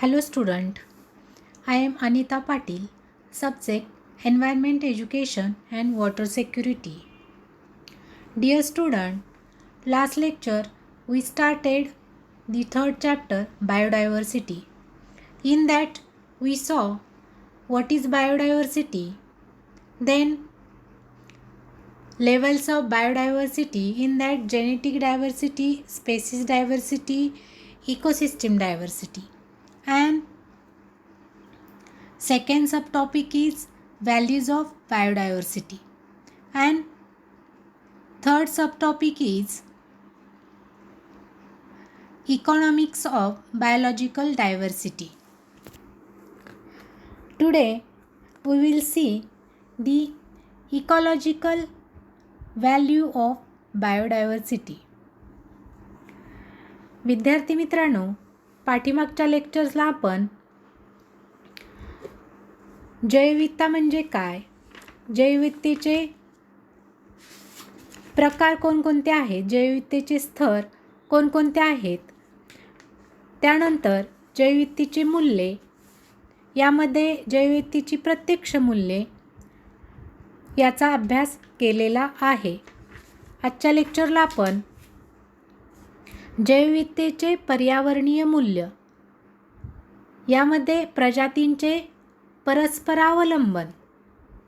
Hello student, I am Anita Patil, subject Environment Education and Water Security. Dear student, last lecture we started the third chapter Biodiversity. In that we saw what is biodiversity, then levels of biodiversity, in that genetic diversity, species diversity, ecosystem diversity, and second subtopic is values of biodiversity, and third subtopic is economics of biological diversity. Today we will see the ecological value of biodiversity. विद्यार्थी मित्रांनो, पाठीमागच्या लेक्चर्सला आपण जैवविविधता म्हणजे काय, जैवविविधतेचे प्रकार कोणकोणते आहेत, जैवविविधतेचे स्तर कोणकोणते आहेत, त्यानंतर जैवविविधतेची मूल्ये, यामध्ये जैवविविधतेची प्रत्यक्ष मूल्ये याचा अभ्यास केलेला आहे. आजच्या लेक्चरला आपण जैवविविधतेचे पर्यावरणीय मूल्य, यामध्ये प्रजातींचे परस्परावलंबन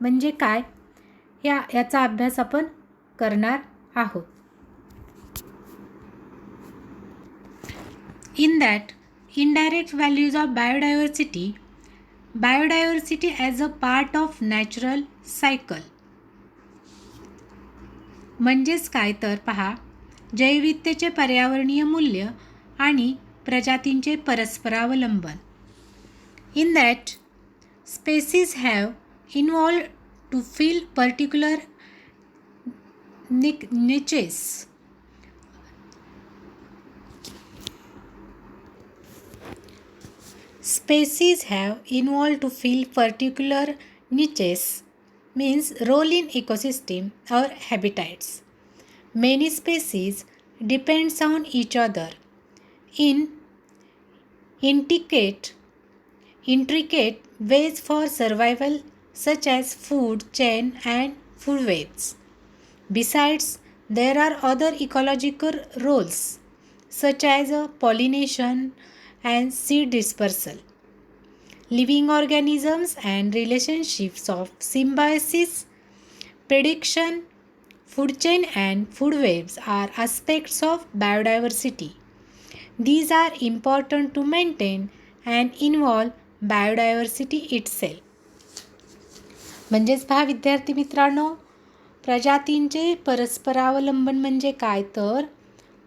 म्हणजे काय याचा अभ्यास आपण करणार आहोत. In that, indirect values of biodiversity, biodiversity as a part of natural cycle. म्हणजेच काय तर पहा, जैवविविधतेचे पर्यावरणीय मूल्य आणि प्रजातींचे परस्परावलंबन. In that, species have evolved to fill particular niches. Species have evolved to fill particular niches, means role in ecosystem or habitats. Many species depends on each other in intricate ways for survival, such as food chain and food webs. Besides, there are other ecological roles such as pollination and seed dispersal. Living organisms and relationships of symbiosis, prediction, food chain and food webs are aspects of biodiversity. These are important to maintain and involve biodiversity itself. म्हणजेच पहा विद्यार्थी मित्रांनो, प्रजातींचे परस्परावलंबन म्हणजे काय तर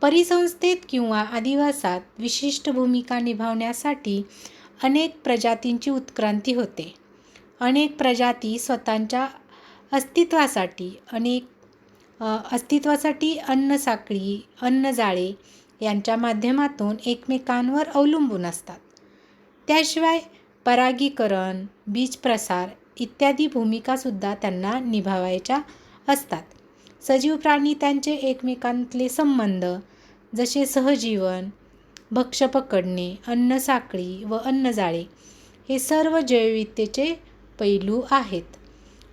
परिसंस्थेत किंवा अधिवासात विशिष्ट भूमिका निभावण्यासाठी अनेक प्रजातींची उत्क्रांती होते. अनेक प्रजाती स्वतःच्या अस्तित्वासाठी अन्नसाखळी, अन्नजाळे यांच्या माध्यमातून एकमेकांवर अवलंबून असतात. त्याशिवाय परागीकरण, बीज प्रसार इत्यादी भूमिकासुद्धा त्यांना निभावायच्या असतात. सजीव प्राणी त्यांचे एकमेकांतले संबंध जसे सहजीवन, भक्ष्य पकडणे, अन्नसाखळी व अन्नजाळे हे सर्व जैवविविधतेचे पैलू आहेत.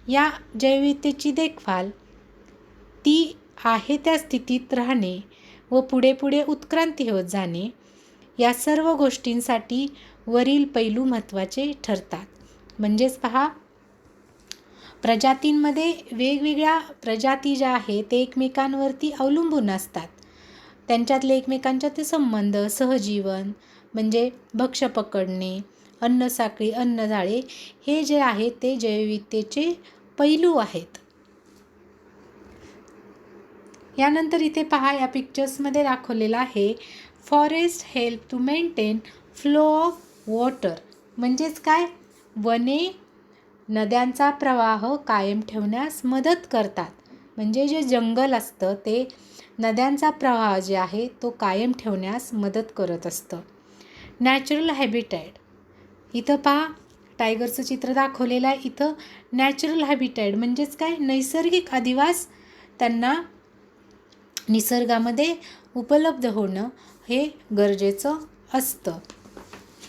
या जैवविविधतेची देखभाल, ती आहे त्या स्थितीत राहणे व पुढे पुढे उत्क्रांती होत जाणे, या सर्व गोष्टींसाठी वरील पैलू महत्त्वाचे ठरतात. म्हणजेच पहा, प्रजातींमध्ये वेगवेगळ्या प्रजाती ज्या आहेत ते एकमेकांवरती अवलंबून असतात. त्यांच्यातले एकमेकांच्या ते संबंध, सहजीवन म्हणजे भक्ष्य पकडणे, अन्नसाखळी, अन्नजाळे हे जे आहेत ते जैवविविधतेचे पैलू आहेत. यानंतर इथे पहा, या पिक्चर्समध्ये दाखवलेलं आहे forest help to maintain flow of water. म्हणजेच काय, वने नद्यांचा प्रवाह कायम ठेवण्यास मदत करतात. म्हणजे जे जंगल असतं ते नद्यांचा प्रवाह जे आहे तो कायम ठेवण्यास मदत करत असतं. नॅचरल हॅबिटॅट, इथं पहा टायगरचं चित्र दाखवलेलं आहे. इथं नॅचरल हॅबिटॅट म्हणजेच काय, नैसर्गिक अधिवास त्यांना निसर्गामध्ये उपलब्ध होणं हे गरजेचं असतं.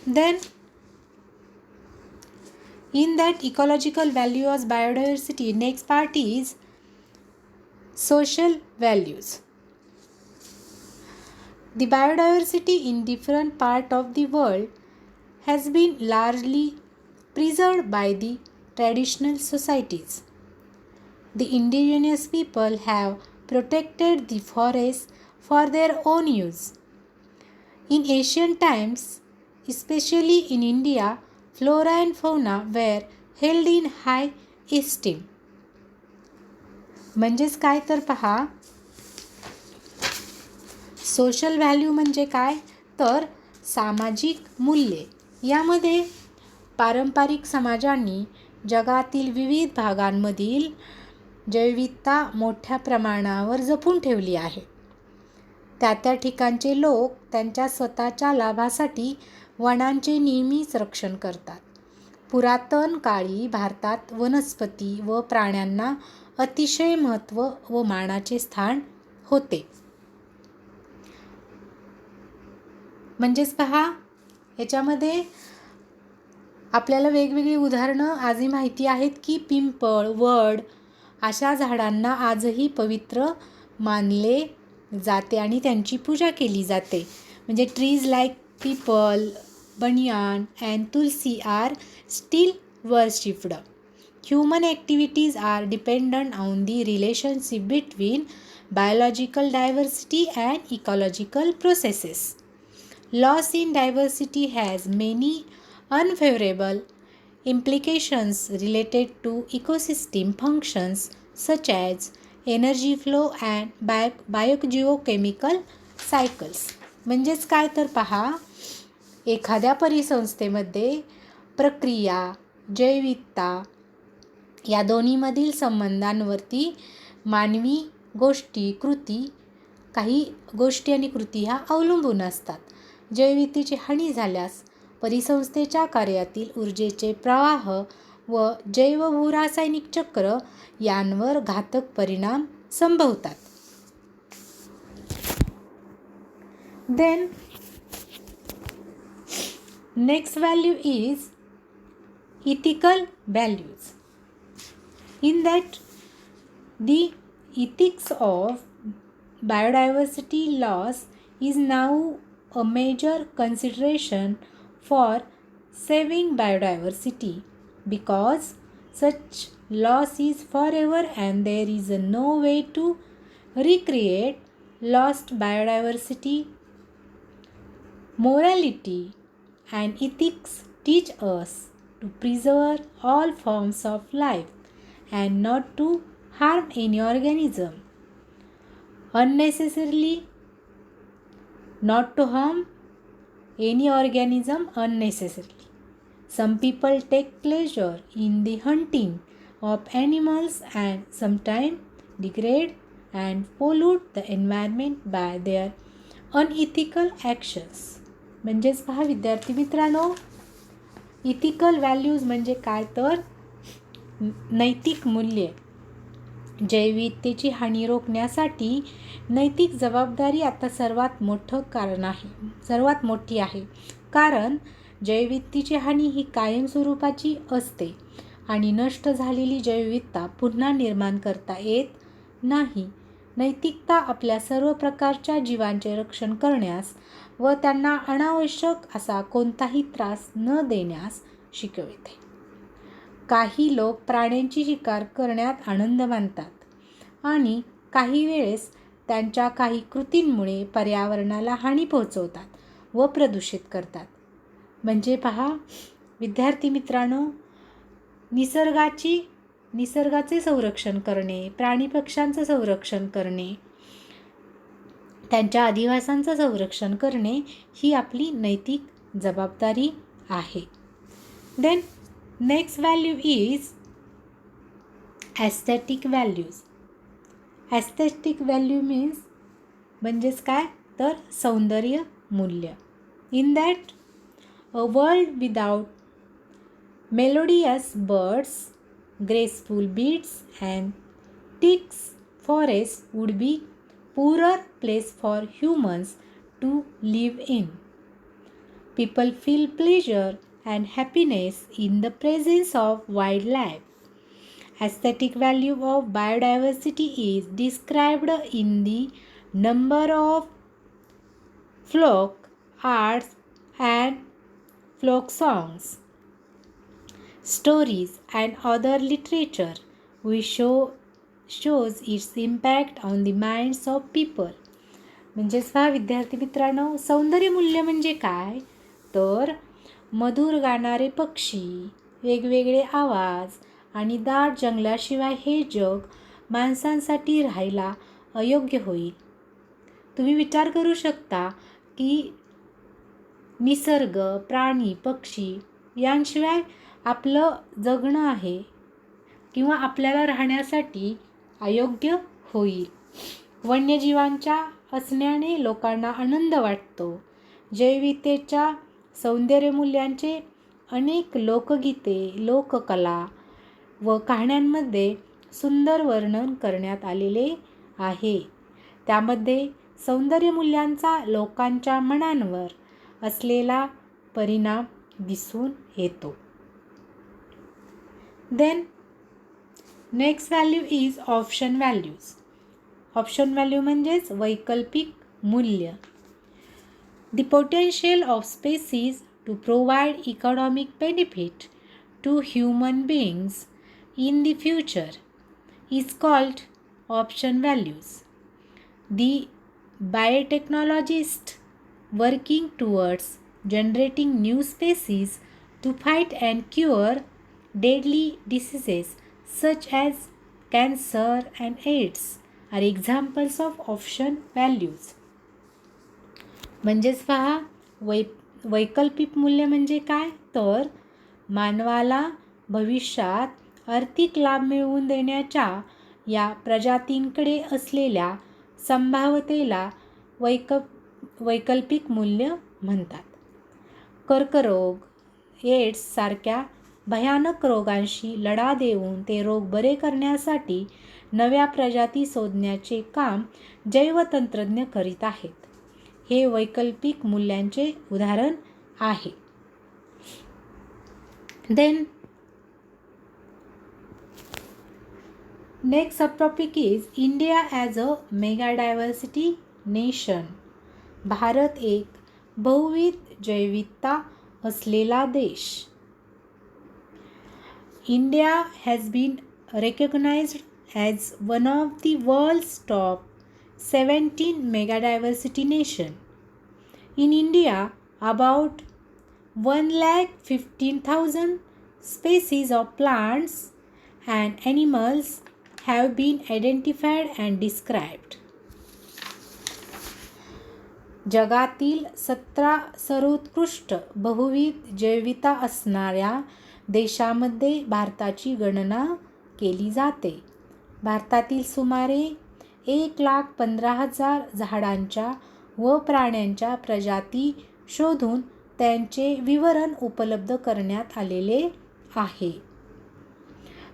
Then in that ecological value as biodiversity, next part is social values. The biodiversity in different parts of the world has been largely preserved by the traditional societies. The indigenous people have protected the forests for their own use. In ancient times, especially in India, flora and fauna were held in high esteem. म्हणजेच काय तर पहा, social value म्हणजे काय तर सामाजिक मूल्ये. यामध्ये पारंपरिक समाजांनी जगातील विविध भागांमधील जैविकता मोठ्या प्रमाणावर जपून ठेवली आहे. त्या ठिकाणचे लोक त्यांच्या स्वतःच्या लाभासाठी वनांचे नेहमीच रक्षण करतात. पुरातन काळी भारतात वनस्पती व प्राण्यांना अतिशय महत्त्व व मानाचे स्थान होते. म्हणजेच पहा, याच्यामध्ये आपल्याला वेगवेगळी उदाहरणं आजही माहिती आहेत की पिंपळ, वड अशा झाडांना आजही पवित्र मानले जाते आणि त्यांची पूजा केली जाते. म्हणजे ट्रीज लाईक पीपल, बनियान and Tulsi are still worshipped. Human activities are dependent on the relationship between biological diversity and ecological processes. Loss in diversity has many unfavorable implications related to ecosystem functions such as energy flow and biogeochemical cycles. म्हणजेच काय तर पहा, एखाद्या परिसंस्थेमध्ये प्रक्रिया, जैविकता या दोन्हीमधील संबंधांवरती मानवी काही गोष्टी आणि कृती ह्या अवलंबून असतात. जैविकतेची हानी झाल्यास परिसंस्थेच्या कार्यातील ऊर्जेचे प्रवाह व जैवभूरासायनिक चक्र यांवर घातक परिणाम संभवतात. Then next value is ethical values. In that, the ethics of biodiversity loss is now a major consideration for saving biodiversity because such loss is forever and there is no way to recreate lost biodiversity. Morality and ethics teach us to preserve all forms of life and not to harm any organism unnecessarily. Not to harm any organism unnecessarily. Some people take pleasure in the hunting of animals and sometimes degrade and pollute the environment by their unethical actions. म्हणजेच पहा विद्यार्थी मित्रांनो, ethical values म्हणजे काय तर नैतिक मूल्ये. जैविकतेची हानी रोखण्यासाठी नैतिक जबाबदारी आता सर्वात मोठी आहे. कारण जैविकतेची हानी ही कायमस्वरूपाची असते आणि नष्ट झालेली जैविकता पुन्हा निर्माण करता येत नाही. नैतिकता आपल्या सर्व प्रकारच्या जीवांचे रक्षण करण्यास व त्यांना अनावश्यक असा कोणताही त्रास न देण्यास शिकविते. काही लोक प्राण्यांची शिकार करण्यात आनंद मानतात आणि काही वेळेस त्यांच्या काही कृतींमुळे पर्यावरणाला हानी पोहोचवतात व प्रदूषित करतात. म्हणजे पहा विद्यार्थी मित्रांनो, निसर्गाचे संरक्षण करणे, प्राणी पक्ष्यांचं संरक्षण करणे, त्यांच्या अधिवासांचं संरक्षण करणे ही आपली नैतिक जबाबदारी आहे. Then next value is aesthetic values. Aesthetic value म्हणजेच काय तर सौंदर्य मूल्य. In that a world without melodious birds, graceful beasts and ticks, forest would be poorer place for humans to live in. People feel pleasure and happiness in the presence of wildlife. Aesthetic value of biodiversity is described in the number of folk arts and folk songs, stories, and other literature, which shows its impact on the minds of people. म्हणजेच पहा विद्यार्थी मित्रांनो, सौंदर्यमूल्य म्हणजे काय? तर मधुर गाणारे पक्षी, वेगवेगळे आवाज आणि दाट जंगलाशिवाय हे जग माणसांसाठी राहायला अयोग्य होईल. तुम्ही विचार करू शकता की निसर्ग, प्राणी, पक्षी यांशिवाय आपलं जगणं आहे किंवा आपल्याला राहण्यासाठी अयोग्य होईल. वन्यजीवांच्या असण्याने लोकांना आनंद वाटतो. जैविकतेच्या सौंदर्यमूल्यांचे अनेक लोकगीते, लोककला व कहाण्यांमध्ये सुंदर वर्णन करण्यात आलेले आहे. त्यामध्ये सौंदर्यमूल्यांचा लोकांच्या मनांवर असलेला परिणाम दिसून येतो. Then next value is option values. Option value म्हणजेच वैकल्पिक मूल्य. The potential of species to provide economic benefit to human beings in the future is called option values. The biotechnologists working towards generating new species to fight and cure deadly diseases such as cancer and AIDS are examples of option values. म्हणजेच पहा वैकल्पिक मूल्य म्हणजे काय? तर मानवाला भविष्यात आर्थिक लाभ मिळवून देण्याच्या या प्रजातींकडे असलेल्या संभाव्यतेला वैकल्पिक मूल्य म्हणतात. कर्करोग, एड्स सारख्या भयानक रोगांशी लढा देऊन ते रोग बरे करण्यासाठी नव्या प्रजाती शोधण्याचे काम जैवतंत्रज्ञ करीत आहेत. हे वैकल्पिक मूल्यांचे उदाहरण आहे. Then next sub topic is India as a mega diversity nation. Bharat एक बहुविध जैविकता असलेला देश. India has been recognized as one of the world's top 17 megadiversity nation. In India, about 115,000 species of plants and animals have been identified and described. जगातील 17 सर्वोत्कृष्ट बहुविध जैविकता असणाऱ्या देशामध्ये भारताची गणना केली जाते. भारतातील सुमारे 1,15,000 झाडांच्या व प्राण्यांच्या प्रजाती शोधून त्यांचे विवरण उपलब्ध करण्यात आलेले आहे.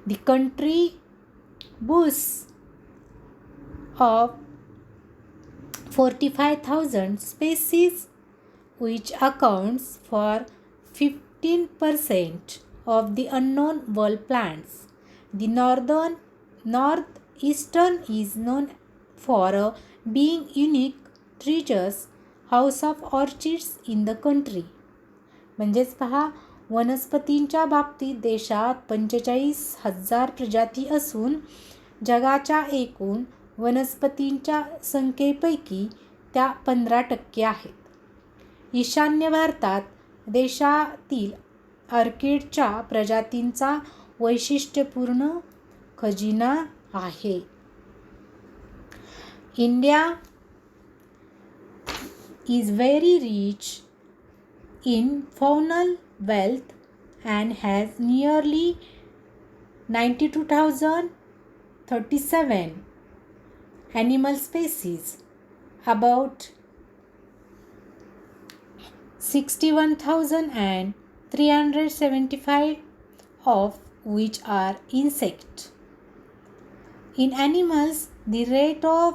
The country boasts of 45,000 species which accounts for 15% of the unknown world plants. The northeastern is known for being unique treasures house of orchids in the country. म्हणजेच पहा वनस्पतींच्या बाबतीत देशात 45,000 प्रजाती असून जगाच्या एकूण वनस्पतींच्या संख्येपैकी त्या 15% आहेत. ईशान्य भारतात देशातील ऑर्किडच्या प्रजातींचा वैशिष्ट्यपूर्ण खजिना आहे. India is very rich in faunal wealth and has nearly 92,037 animal species, about 61,375 of which are insects. In animals, the rate of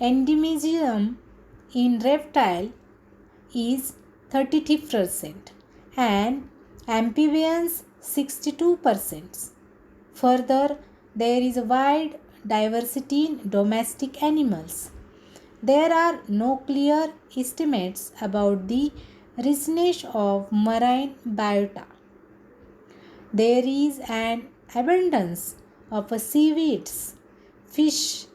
endemism in reptile is 33% and amphibians 62%. Further, there is a wide diversity in domestic animals. There are no clear estimates about the richness of marine biota. There is an abundance of seaweeds, fish,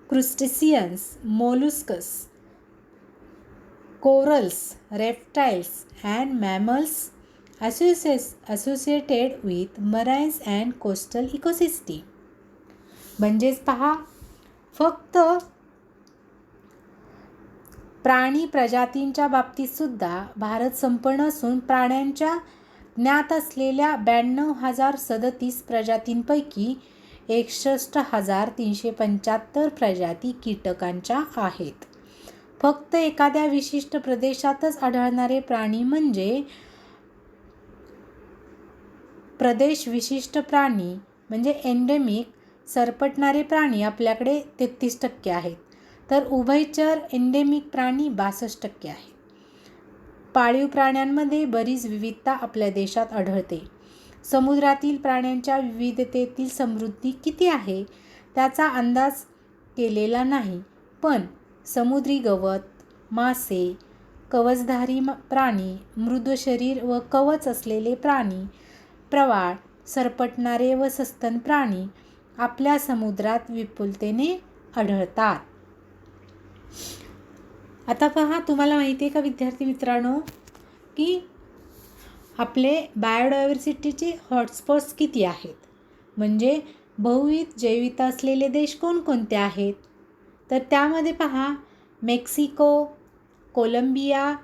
crustaceans, mollusks, corals, reptiles, and mammals associated with marine and coastal ecosystem. म्हणजेच पहा, फक्त प्राणी प्रजातींच्या बाबतीत सुद्धा भारत संपन्न असून प्राण्यांच्या ज्ञात असलेल्या 92,037 प्रजातींपैकी 61,375 प्रजाती कीटकांच्या आहेत. फक्त एखाद्या विशिष्ट प्रदेशातच आढळणारे प्राणी म्हणजे प्रदेश विशिष्ट प्राणी म्हणजे एंडेमिक सरपटणारे प्राणी आपल्याकडे 33% आहेत, तर उभयचर एंडेमिक प्राणी 62% आहेत. पाळीव प्राण्यांमध्ये बरीच विविधता आपल्या देशात आढळते. समुद्रातील प्राण्यांच्या विविधतेतील समृद्धी किती आहे त्याचा अंदाज केलेला नाही, पण समुद्री गवत, मासे, कवचधारी प्राणी, मृदू शरीर व कवच असलेले प्राणी, प्रवाळ, सरपटणारे व सस्तन प्राणी आपल्या समुद्रात विपुलतेने आढळतात. आता पहा, तुम्हाला माहिती आहे का विद्यार्थी मित्रांनो की आपले बायोडायव्हर्सिटीचे हॉटस्पॉट्स किती आहेत, म्हणजे बहुविध जैविकता असलेले देश कोणकोणते आहेत? तर त्यामध्ये पहा, Mexico, Colombia,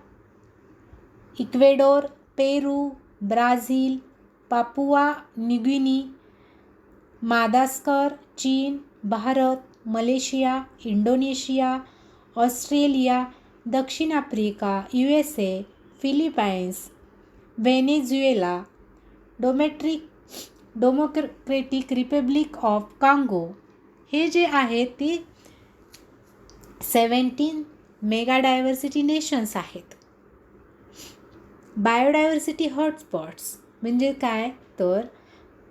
Ecuador, Peru, Brazil, Papua New Guinea, Madagascar, चीन, भारत, मलेशिया, इंडोनेशिया, ऑस्ट्रेलिया, दक्षिण Africa, USA, Philippines, Venezuela, Democratic Republic of Congo हे जे आहेत ते 17 मेगा डायव्हर्सिटी नेशन्स आहेत. बायोडायव्हर्सिटी हॉटस्पॉट्स म्हणजे काय, तर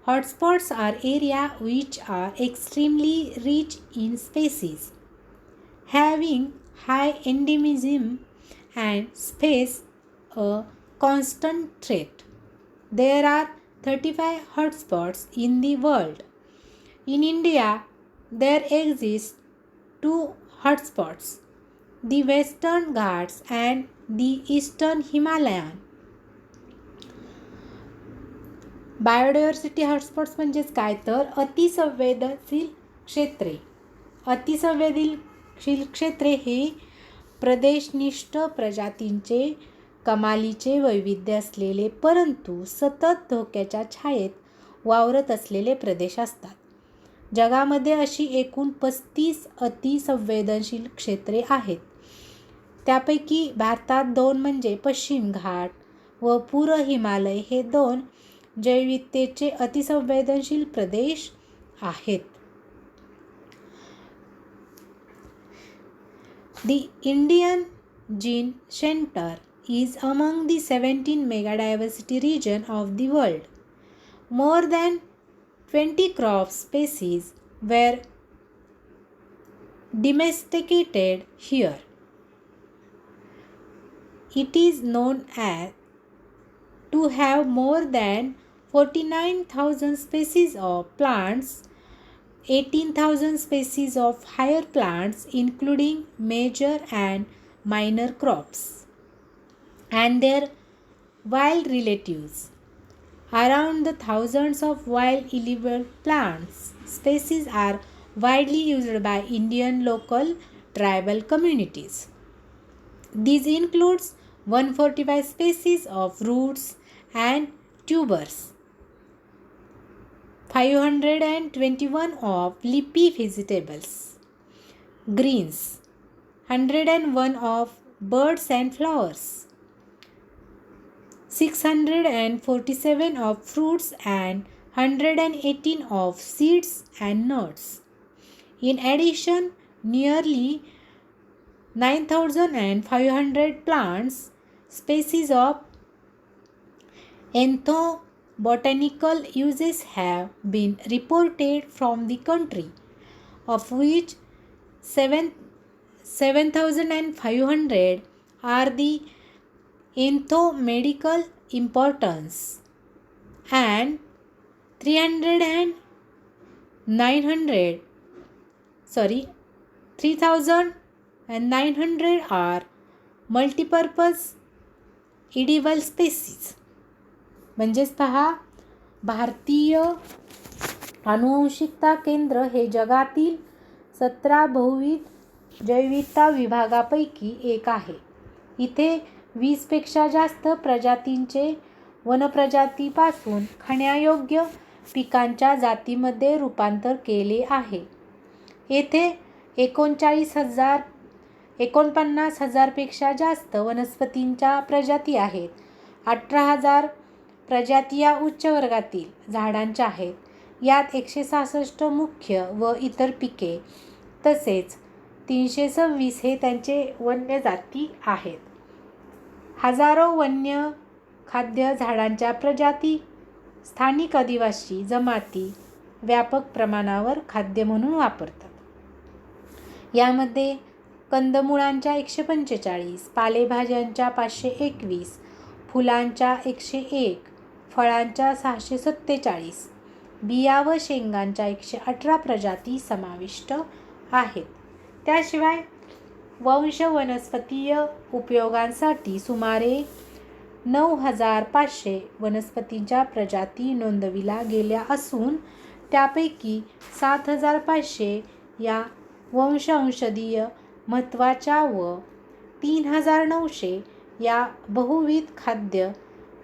hotspots are area which are extremely rich in species having high endemism and space a constant threat. There are 35 hotspots in the world. In India, there exist 2 hotspots, the Western Ghats and the Eastern Himalayan. Biodiversity hotspots म्हणजेच काय, तर अतिसंवेदनशील क्षेत्रे. अतिसंवेदनशील क्षेत्रे हे प्रदेशनिष्ठ प्रजातींचे कमालीचे वैविध्य असलेले परंतु सतत धोक्याच्या छायेत वावरत असलेले प्रदेश असतात. जगामध्ये अशी एकूण 35 अतिसंवेदनशील क्षेत्रे आहेत. त्यापैकी भारतात 2 म्हणजे पश्चिम घाट व पूर्व हिमालय हे 2 जैवविविधतेचे अतिसंवेदनशील प्रदेश आहेत. The Indian Gene Center is among the 17 megadiversity regions of the world. More than 20 crop species were domesticated here. It is known as to have more than 49,000 species of plants, 18,000 species of higher plants including major and minor crops, and their wild relatives. Around the thousands of wild edible plants species are widely used by Indian local tribal communities. These includes 145 species of roots and tubers, 521 of leafy vegetables, greens, 101 of birds and flowers, 647 of fruits and 118 of seeds and nuts. In addition, nearly 9,500 plants species of ethnobotanical uses have been reported from the country, of which 7,500 are the ethnomedical importance and 300 and 900 3,900 are multipurpose edible species. म्हणजेच पहा, भारतीय आनुवंशिकता केंद्र हे जगातील 17 बहुविध जैवविविधता विभागापैकी एक आहे. इथे 20 पेक्षा जास्त प्रजातींचे वनप्रजातीपासून खाण्यायोग्य पिकांच्या जातीमध्ये रूपांतर केले आहे. येथे 49,000 पेक्षा जास्त वनस्पतींच्या प्रजाती आहेत. 18,000 प्रजाती या उच्च वर्गातील झाडांच्या आहेत. यात 166 मुख्य व इतर पिके तसेच 326 हे त्यांचे वन्य जाती आहेत. हजारो वन्य खाद्य झाडांच्या प्रजाती स्थानिक आदिवासी जमाती व्यापक प्रमाणावर खाद्य म्हणून वापरतात. यामध्ये कंदमुळांच्या 145, पालेभाज्यांच्या 521, फुलांच्या 101, फळांच्या 647, बिया व शेंगांच्या 118 प्रजाती समाविष्ट आहेत. त्याशिवाय वंश वनस्पतीय उपयोगांसाठी सुमारे 9,500 वनस्पतींच्या प्रजाती नोंदविल्या गेल्या असून त्यापैकी 7,500 या वंशऔषधीय महत्त्वाच्या व 3,900 या बहुविध खाद्य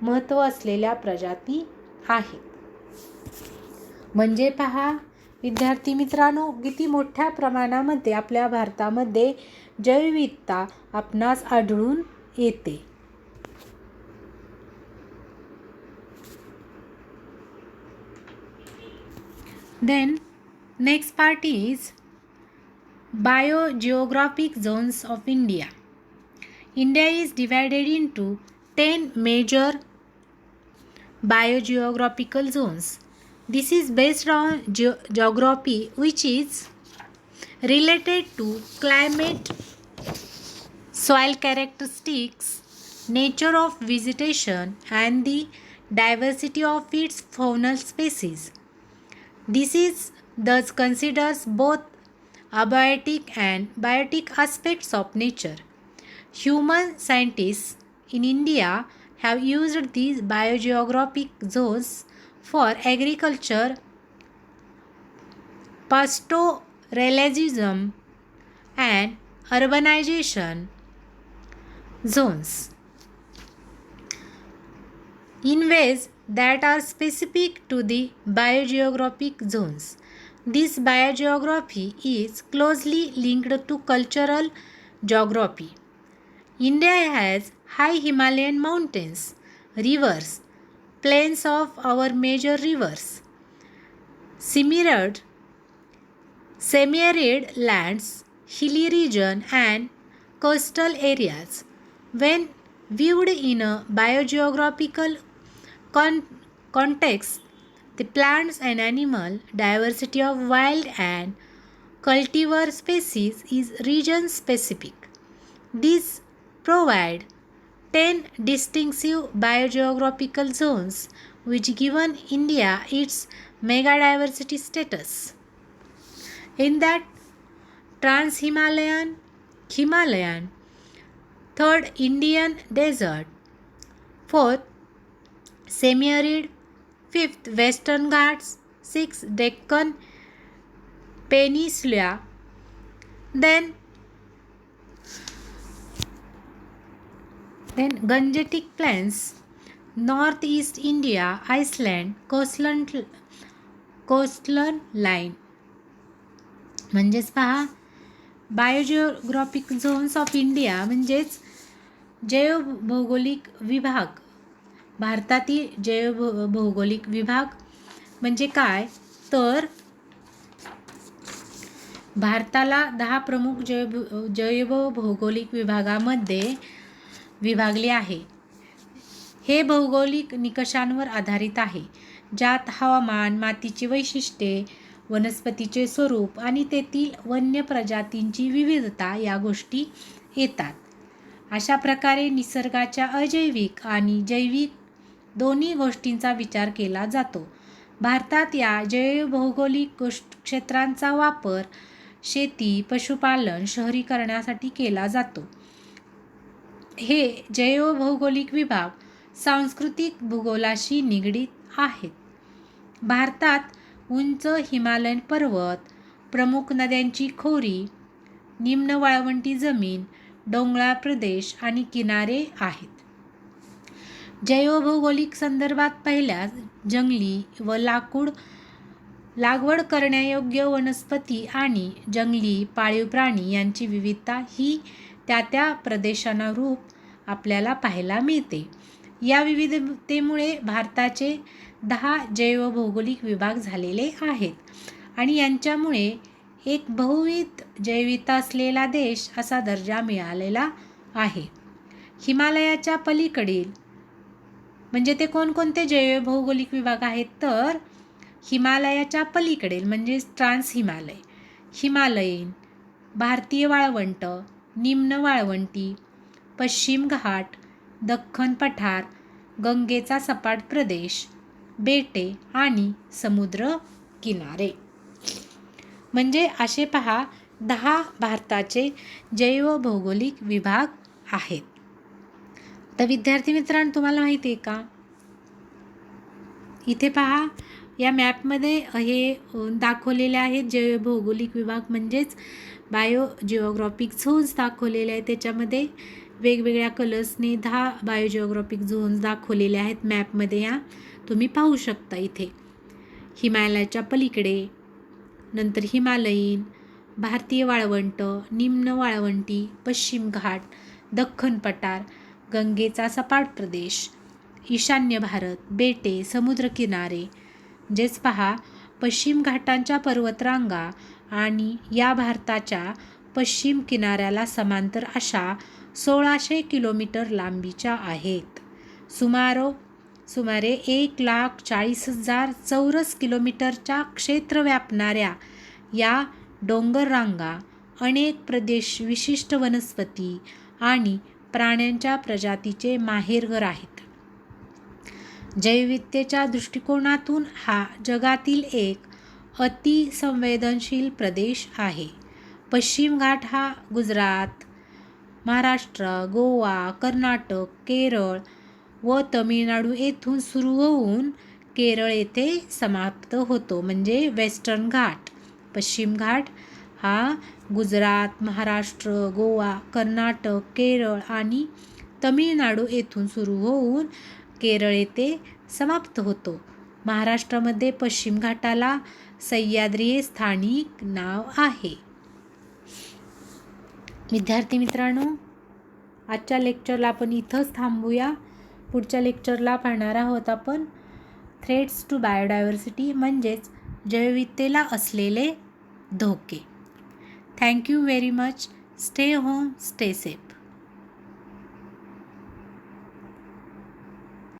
महत्त्व असलेल्या प्रजाती आहेत. म्हणजे पहा विद्यार्थी मित्रांनो, किती मोठ्या प्रमाणामध्ये आपल्या भारतामध्ये जैवविविधता आपणास आढळून येते. Then next part is biogeographic zones of India. India is divided into 10 major biogeographical zones. This is based on geography which is related to climate, soil characteristics, nature of vegetation and the diversity of its faunal species. This is thus considers both abiotic and biotic aspects of nature. Human scientists in India have used these biogeographic zones for agriculture, pastoralism and urbanization zones in ways that are specific to the biogeographic zones. This biogeography is closely linked to cultural geography. India has high Himalayan mountains, rivers, plains of our major rivers, semi-arid lands, hilly region and coastal areas. When viewed in a biogeographical context, the plants and animal diversity of wild and cultivar species is region specific. These provide 10 distinctive biogeographical zones which given India its megadiversity status. In that, Trans-Himalayan, Himalayan, 3rd Indian desert, 4th semi-arid, 5th Western Ghats, 6th Deccan Peninsula, then Gangetic Plains, Northeast India, Iceland, coastal line. म्हणजेच पहा बायोजिओग्राफिक zones of India म्हणजेच जैवभौगोलिक विभाग, भारतातील जैवभौगोलिक विभाग म्हणजे काय तर भारताला 10 प्रमुख जैवभौगोलिक विभागामध्ये विभागले आहे. हे भौगोलिक निकषांवर आधारित आहे, ज्यात हवामान, मातीची वैशिष्ट्ये, वनस्पतीचे स्वरूप आणि तेथील वन्य प्रजातींची विविधता या गोष्टी येतात. अशा प्रकारे निसर्गाच्या अजैविक आणि जैविक दोन्ही गोष्टींचा विचार केला जातो. भारतात या जैवभौगोलिक क्षेत्रांचा वापर शेती, पशुपालन, शहरीकरणासाठी केला जातो. हे जैवभौगोलिक विभाग सांस्कृतिक भूगोलाशी निगडीत आहेत. भारतात उंच हिमालयन पर्वत, प्रमुख नद्यांची खोरी, निम्न वाळवंटी जमीन, डोंगराळ प्रदेश आणि किनारे आहेत. जैवभौगोलिक संदर्भात पहिल्यास जंगली व लागवड करण्यायोग्य वनस्पती आणि जंगली पाळीव प्राणी यांची विविधता ही त्या प्रदेशानुरूप आपल्याला पाहायला मिळते. या विविधतेमुळे भारताचे 10 जैवभौगोलिक विभाग झालेले आहेत आणि यांच्यामुळे एक बहुविध जैविधता असलेला देश असा दर्जा मिळालेला आहे. हिमालयाच्या पलीकडील म्हणजे ते कोणकोणते जैवभौगोलिक विभाग आहेत तर हिमालयाच्या पलीकडील म्हणजे ट्रान्स हिमालय, हिमालयीन, भारतीय वाळवंट, निम्न वाळवंटी, पश्चिम घाट, दख्खन पठार, गंगेचा सपाट प्रदेश, बेटे आणि समुद्र किनारे. म्हणजे असे पहा 10 भारताचे जैवभौगोलिक विभाग आहेत. तर विद्यार्थी मित्रांनो, तुम्हाला माहिती आहे का, इथे पहा या मॅपमध्ये हे दाखवलेले आहेत जैवभौगोलिक विभाग म्हणजेच बायोजिओग्राफिक झोन्स दाखवलेले आहेत. त्याच्यामध्ये वेगवेगळ्या कलर्सने 10 बायोजिओग्राफिक झोन्स दाखवलेले आहेत मॅपमध्ये. या तुम्ही पाहू शकता इथे हिमालयाच्या पलीकडे, नंतर हिमालयीन, भारतीय वाळवंट, निम्न वाळवंटी, पश्चिम घाट, दख्खन पठार, गंगेचा सपाट प्रदेश, ईशान्य भारत, बेटे, समुद्रकिनारे. म्हणजेच पहा पश्चिम घाटांच्या पर्वतरांगा आणि या भारताच्या पश्चिम किनाऱ्याला समांतर अशा 1600 किलोमीटर लांबीच्या आहेत. सुमारे 1,40,000 चौरस किलोमीटरच्या क्षेत्र व्यापणाऱ्या या डोंगर रांगा अनेक प्रदेश विशिष्ट वनस्पती आणि प्राण्यांच्या प्रजातीचे माहेरघर आहेत. जैवविविधतेच्या दृष्टिकोनातून हा जगातील एक अतिसंवेदनशील प्रदेश आहे. पश्चिम घाट हा गुजरात, महाराष्ट्र, गोवा, कर्नाटक, केरळ व तमिळनाडू येथून सुरू होऊन केरळ येथे समाप्त होतो. म्हणजे वेस्टर्न घाट. पश्चिम घाट हा गुजरात, महाराष्ट्र, गोवा, कर्नाटक, केरळ आणि तमिळनाडू येथून सुरू होऊन केरळ येथे समाप्त होतो. महाराष्ट्रामध्ये पश्चिम घाटाला सह्याद्री हे स्थानिक नाव आहे. विद्यार्थी मित्रांनो, आजच्या लेक्चरला आपण इथंच थांबूया. पुढच्या लेक्चरला पाहणार आहोत आपण थ्रेट्स टू बायोडायव्हर्सिटी म्हणजेच जैवविविधतेला असलेले धोके. Thank you very much. Stay home, stay safe.